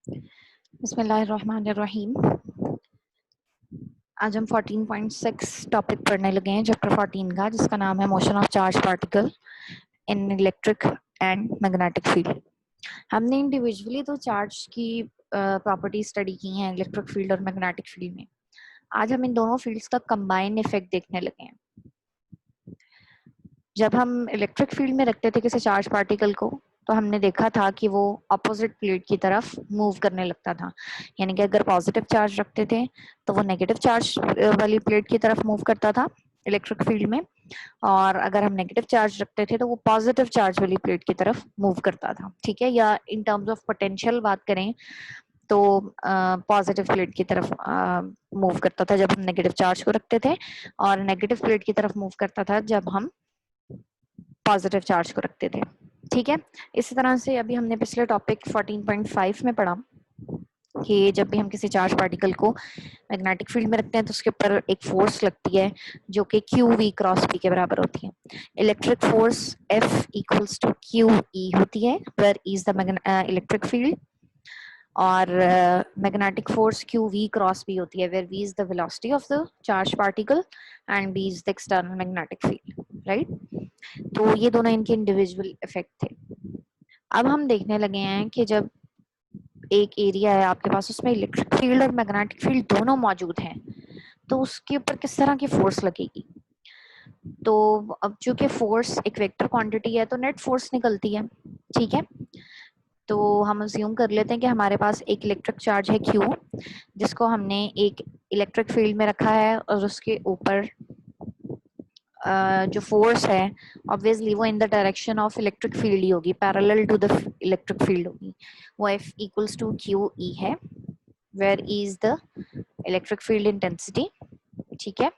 बिस्मिल्लाहिर्रहमानिर्रहीम। आज हम 14.6 टॉपिक पढ़ने लगे हैं, चैप्टर 14 का, जिसका नाम है motion of charge particle in electric and magnetic field. हमने इंडिविजुअली तो चार्ज की प्रॉपर्टी स्टडी की हैं इलेक्ट्रिक फील्ड और मैग्नेटिक फील्ड में। आज हम इन दोनों फील्ड्स का कंबाइंड इफेक्ट देखने लगे हैं। जब हम इलेक्ट्रिक फील्ड में रखते थे किसी चार्ज पार्टिकल को, तो हमने देखा था कि वो अपोजिट प्लेट की तरफ मूव करने लगता था। यानी कि अगर पॉजिटिव चार्ज रखते थे तो वो नेगेटिव चार्ज वाली प्लेट की तरफ मूव करता था इलेक्ट्रिक फील्ड में, और अगर हम नेगेटिव चार्ज रखते थे तो वो पॉजिटिव चार्ज वाली प्लेट की तरफ मूव करता था। ठीक है, या इन टर्म्स ऑफ पोटेंशियल बात करें तो पॉजिटिव प्लेट की तरफ मूव करता था जब हम नेगेटिव चार्ज को रखते थे, और नेगेटिव प्लेट की तरफ मूव करता था जब हम पॉजिटिव चार्ज को रखते थे। ठीक है, इसी तरह से अभी हमने पिछले टॉपिक 14.5 में पढ़ा कि जब भी हम किसी चार्ज पार्टिकल को मैग्नेटिक फील्ड में रखते हैं तो उसके ऊपर एक फोर्स लगती है जो कि क्यू वी क्रॉस पी के बराबर होती है। Electric force F equals to Q E होती है, where E is the electric field, और magnetic force Q V cross B होती है, where V is the velocity of the charge particle and B is the external magnetic field. Right, तो ये दोनों इनके individual effect थे। अब हम देखने लगे हैं कि जब एक एरिया है आपके पास, उसमें इलेक्ट्रिक फील्ड और मैग्नेटिक फील्ड दोनों मौजूद हैं, तो उसके ऊपर किस तरह की फोर्स लगेगी। तो अब चूंकि फोर्स एक वेक्टर क्वांटिटी है तो नेट फोर्स निकलती है। ठीक है, तो हम अज्यूम कर लेते हैं कि हमारे पास एक इलेक्ट्रिक चार्ज है Q, जिसको हमने एक इलेक्ट्रिक फील्ड में रखा है, और उसके ऊपर जो फोर्स है ऑब्वियसली वो in the direction of electric field ही होगी, parallel to the electric field होगी। वो F equals to Q E है, where E is the electric field intensity. ठीक है,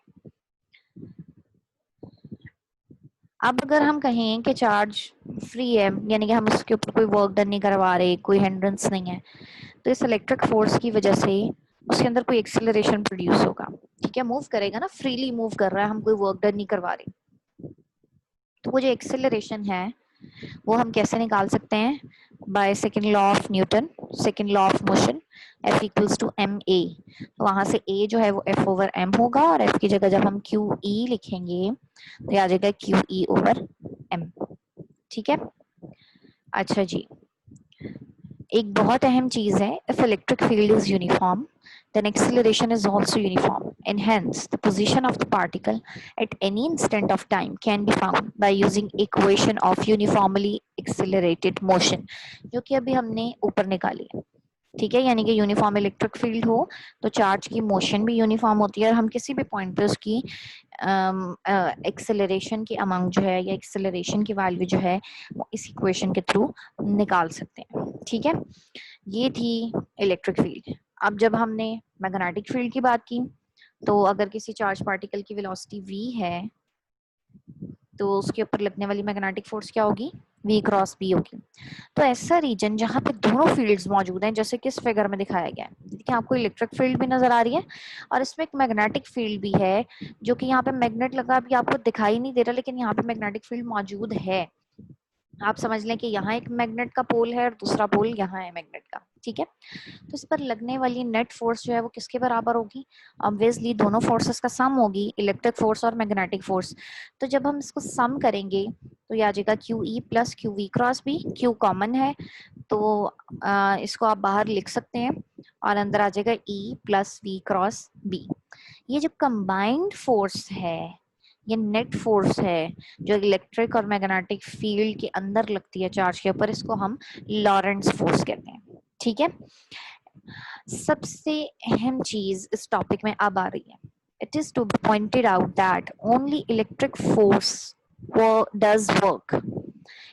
अब अगर हम कहें कि चार्ज फ्री है, यानी कि हम उसके ऊपर कोई वर्क डन नहीं करवा रहे, कोई हिंड्रेंस नहीं है, तो इस इलेक्ट्रिक फोर्स की वजह से उसके अंदर कोई एक्सेलरेशन प्रोड्यूस होगा। ठीक है, मूव करेगा ना, फ्रीली मूव कर रहा है, हम कोई वर्क डन नहीं करवा रहे। तो वो जो एक्सेलरेशन है वो हम कैसे निकाल सकते हैं? By second law of Newton, second law of motion, F equals to M A. तो वहां से A जो है वो F ओवर M होगा, और F की जगह जब हम क्यू ई लिखेंगे तो ये आ जाएगा क्यू ई ओवर M। ठीक है, अच्छा जी, एक बहुत अहम चीज है, if electric field is uniform then acceleration is also uniform, and hence the position of the particle at any instant of time can be found by using equation of uniformly accelerated motion, जो कि अभी हमने ऊपर निकाली है। ठीक है, यानी कि यूनिफॉर्म इलेक्ट्रिक फील्ड हो तो चार्ज की मोशन भी यूनिफॉर्म होती है, और हम किसी भी पॉइंट पे उसकी एक्सेलरेशन की अमाउंट जो है या एक्सेलरेशन की वैल्यू जो है वो इस इक्वेशन के थ्रू निकाल सकते हैं। ठीक है, ये थी इलेक्ट्रिक फील्ड। अब जब हमने मैग्नेटिक फील्ड की बात की, तो अगर किसी चार्ज पार्टिकल की वेलोसिटी v है तो उसके ऊपर लगने वाली मैग्नेटिक फोर्स क्या होगी? v क्रॉस b होगी। तो ऐसा रीजन जहां पे दोनों फील्ड्स मौजूद हैं, जैसे कि इस फिगर में दिखाया गया है, देखिए आपको इलेक्ट्रिक फील्ड भी नजर आ रही है और इसमें एक मैग्नेटिक फील्ड भी है, जो कि यहाँ पे मैग्नेट लगा अभी आपको दिखाई नहीं दे रहा, लेकिन यहाँ पे मैग्नेटिक फील्ड मौजूद है। आप समझ लें कि यहाँ एक मैग्नेट का पोल है और दूसरा पोल यहाँ है मैग्नेट का। ठीक है, तो इस पर लगने वाली नेट फोर्स जो है वो किसके बराबर होगी? ऑब्वियसली दोनों फोर्सेस का सम होगी, इलेक्ट्रिक फोर्स और मैग्नेटिक फोर्स। तो जब हम इसको सम करेंगे तो ये आ जाएगा Q E plus Q V cross B. Q common है तो इसको आप बाहर लिख सकते हैं, और अंदर आ जाएगा E plus V cross B. ये जो कंबाइंड फोर्स है, ये नेट फोर्स है जो इलेक्ट्रिक और मैग्नेटिक फील्ड के अंदर लगती है चार्ज के ऊपर, इसको हम लॉरेंट्ज फोर्स कहते हैं। ठीक है, सबसे अहम चीज इस टॉपिक में अब आ रही है। It is to be pointed out that only electric force does work.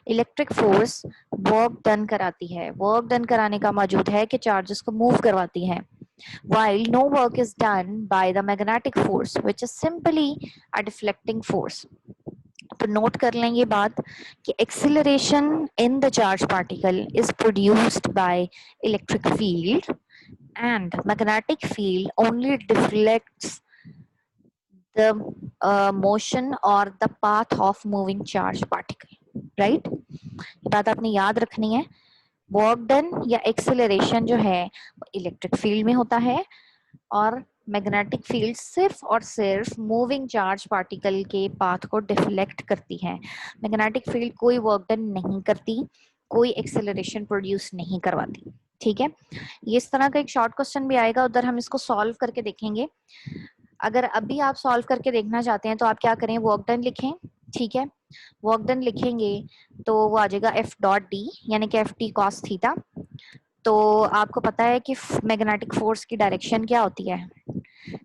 Electric force work done कराती है, वर्क डन कराने का मौजूद है कि चार्जेस को मूव करवाती है, while no work is done by the magnetic force which is simply a deflecting force। तो नोट कर लें ये बात कि acceleration in the charge particle is produced by electric field and magnetic field only deflects the motion or the path of moving charge particle। right, ये बात आपने याद रखनी है वर्क डन या एक्सेलरेशन जो है वो इलेक्ट्रिक फील्ड में होता है, और मैग्नेटिक फील्ड सिर्फ और सिर्फ मूविंग चार्ज पार्टिकल के पाथ को डिफ्लेक्ट करती है। मैग्नेटिक फील्ड कोई वर्क डन नहीं करती, कोई एक्सेलरेशन प्रोड्यूस नहीं करवाती। ठीक है, ये इस तरह का एक शॉर्ट क्वेश्चन भी आएगा, उधर हम इसको सॉल्व करके देखेंगे। अगर अभी आप सॉल्व करके देखना चाहते हैं तो आप क्या करें, वर्क डन लिखें। ठीक है, वर्क डन लिखेंगे तो वो आ जाएगा एफ डॉट डी, यानी कि एफ टी कॉस थीटा। तो आपको पता है कि मैग्नेटिक फोर्स की डायरेक्शन क्या होती है,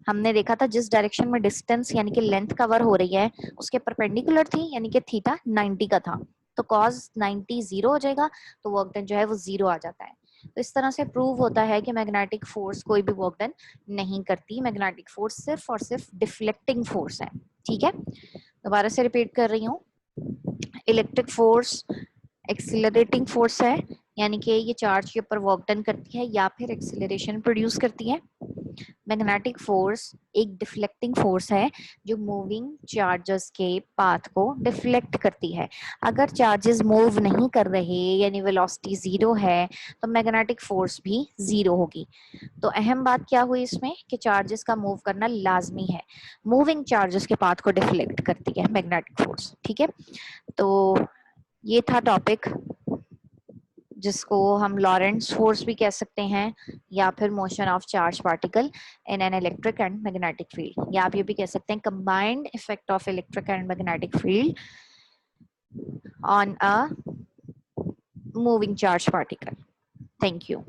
हमने देखा था जिस डायरेक्शन में डिस्टेंस यानी कि लेंथ कवर हो रही है उसके परपेंडिकुलर थी, यानी कि थीटा 90 का था, तो कॉस 90 जीरो हो जाएगा, तो वर्क डन जो है वो जीरो आ जाता है। तो इस तरह से प्रूव होता है कि मैग्नेटिक फोर्स कोई भी वर्क डन नहीं करती, मैग्नेटिक फोर्स सिर्फ और सिर्फ डिफ्लेक्टिंग फोर्स है। ठीक है, दोबारा से रिपीट कर रही हूँ, इलेक्ट्रिक फोर्स एक्सिलरेटिंग फोर्स है, यानी कि ये चार्ज के ऊपर वर्क डन करती है या फिर एक्सिलरेशन प्रोड्यूस करती है। मैग्नेटिक फोर्स एक डिफ्लेक्टिंग फोर्स है जो मूविंग चार्जेस के पाथ को डिफ्लेक्ट करती है। अगर चार्जेस मूव नहीं कर रहे यानी वेलोसिटी जीरो है तो मैग्नेटिक फोर्स भी जीरो होगी। तो अहम बात क्या हुई इसमें कि चार्जेस का मूव करना लाजमी है, मूविंग चार्जेस के पाथ को डिफ्लेक्ट करती है मैग्नेटिक फोर्स। ठीक है, तो ये था टॉपिक जिसको हम लॉरेंट्ज फोर्स भी कह सकते हैं या फिर motion of charge particle in an electric and magnetic field, या आप ये भी कह सकते हैं combined effect of electric and magnetic field on a moving charge particle. Thank you.